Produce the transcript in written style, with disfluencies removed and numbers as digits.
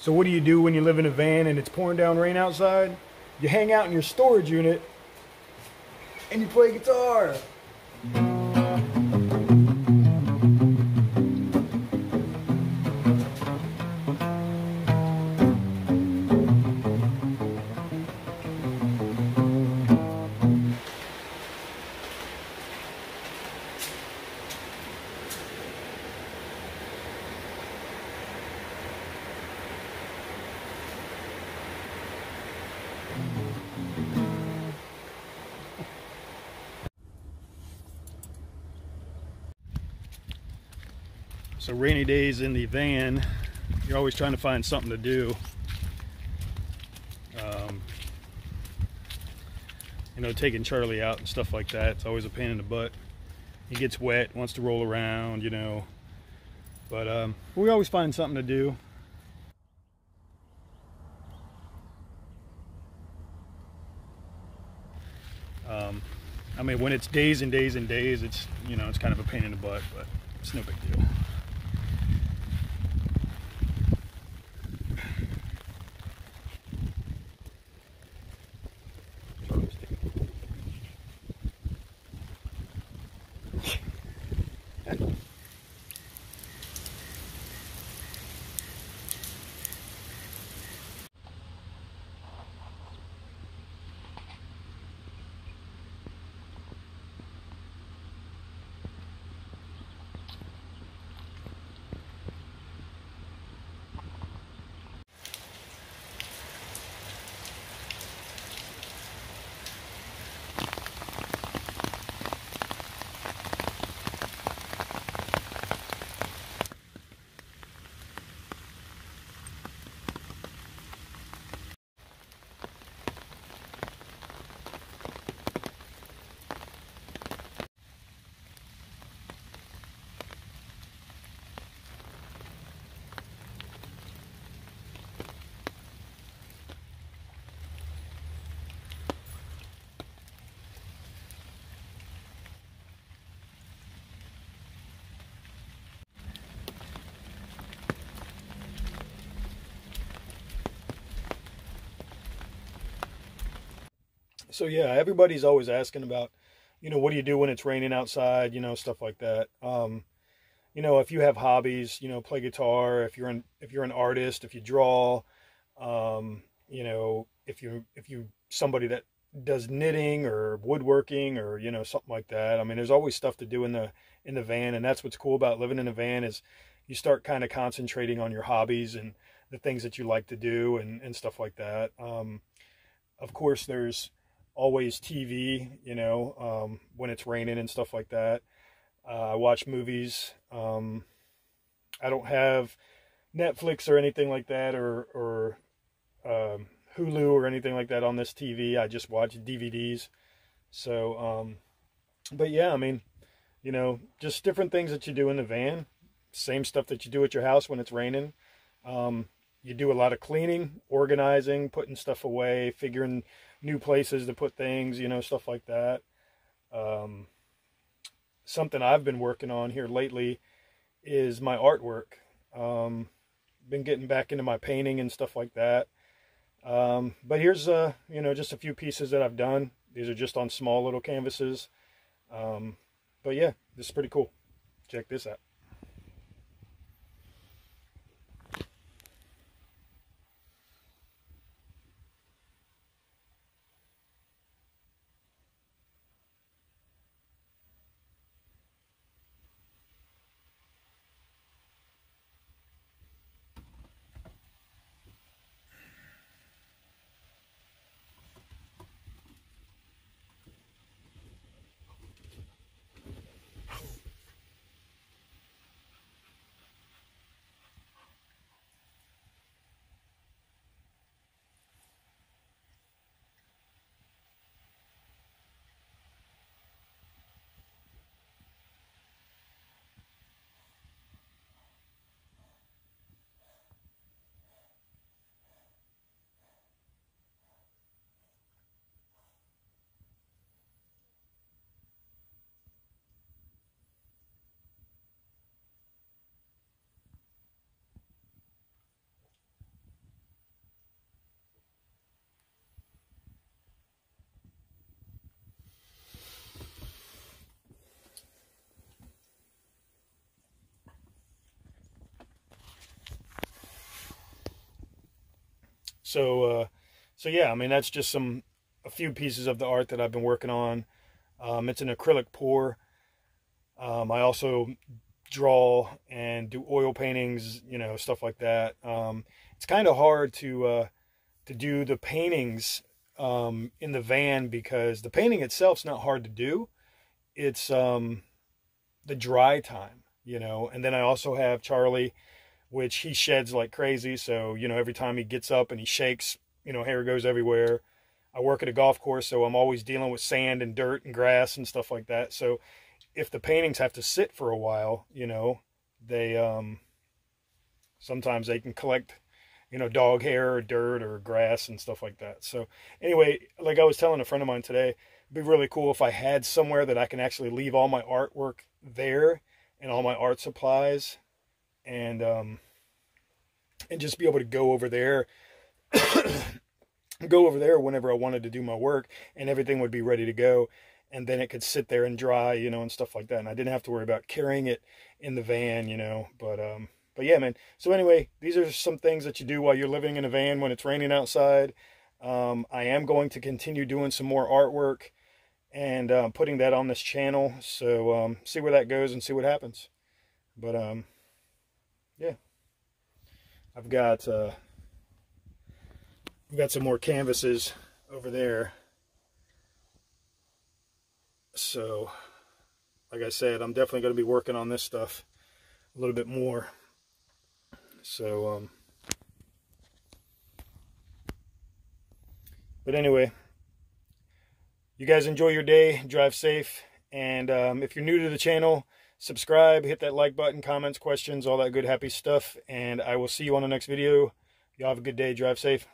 So what do you do when you live in a van and it's pouring down rain outside? You hang out in your storage unit and you play guitar. So rainy days in the van, you're always trying to find something to do. You know, taking Charlie out and stuff like that, it's always a pain in the butt. He gets wet, wants to roll around, you know. But we always find something to do. I mean, when it's days and days and days, it's, you know, it's kind of a pain in the butt, but it's no big deal. So yeah, everybody's always asking about, you know, what do you do when it's raining outside, you know, stuff like that. You know, if you have hobbies, you know, play guitar, if you're an artist, if you draw, you know, if you somebody that does knitting or woodworking or, you know, something like that. I mean, there's always stuff to do in the van, and that's what's cool about living in a van is you start kind of concentrating on your hobbies and the things that you like to do and stuff like that. Of course, there's always TV, you know, when it's raining and stuff like that. I watch movies. I don't have Netflix or anything like that, or Hulu or anything like that on this TV. I just watch DVDs. So, but yeah, I mean, you know, just different things that you do in the van. Same stuff that you do at your house when it's raining. You do a lot of cleaning, organizing, putting stuff away, figuring new places to put things, you know, stuff like that. Something I've been working on here lately is my artwork. Been getting back into my painting and stuff like that. But here's, you know, just a few pieces that I've done. These are just on small little canvases. But yeah, this is pretty cool. Check this out. So yeah, I mean, that's just a few pieces of the art that I've been working on. It's an acrylic pour. I also draw and do oil paintings, you know, stuff like that. It's kind of hard to do the paintings in the van, because the painting itself's not hard to do. It's the dry time, you know. And then I also have Charlie, which he sheds like crazy. So, you know, every time he gets up and he shakes, you know, hair goes everywhere. I work at a golf course, so I'm always dealing with sand and dirt and grass and stuff like that. So if the paintings have to sit for a while, you know, they sometimes they can collect, you know, dog hair or dirt or grass and stuff like that. So anyway, like I was telling a friend of mine today, it'd be really cool if I had somewhere that I can actually leave all my artwork there and all my art supplies, and just be able to go over there whenever I wanted to do my work, and everything would be ready to go, and then it could sit there and dry, you know, and stuff like that, and I didn't have to worry about carrying it in the van, you know. But yeah, man. So anyway, these are some things that you do while you're living in a van when it's raining outside. I am going to continue doing some more artwork and putting that on this channel, so see where that goes and see what happens. But yeah, I've got some more canvases over there. So, like I said, I'm definitely going to be working on this stuff a little bit more. So, but anyway, you guys enjoy your day, drive safe, and if you're new to the channel, subscribe, hit that like button, comments, questions, all that good happy stuff, and I will see you on the next video. Y'all have a good day, drive safe.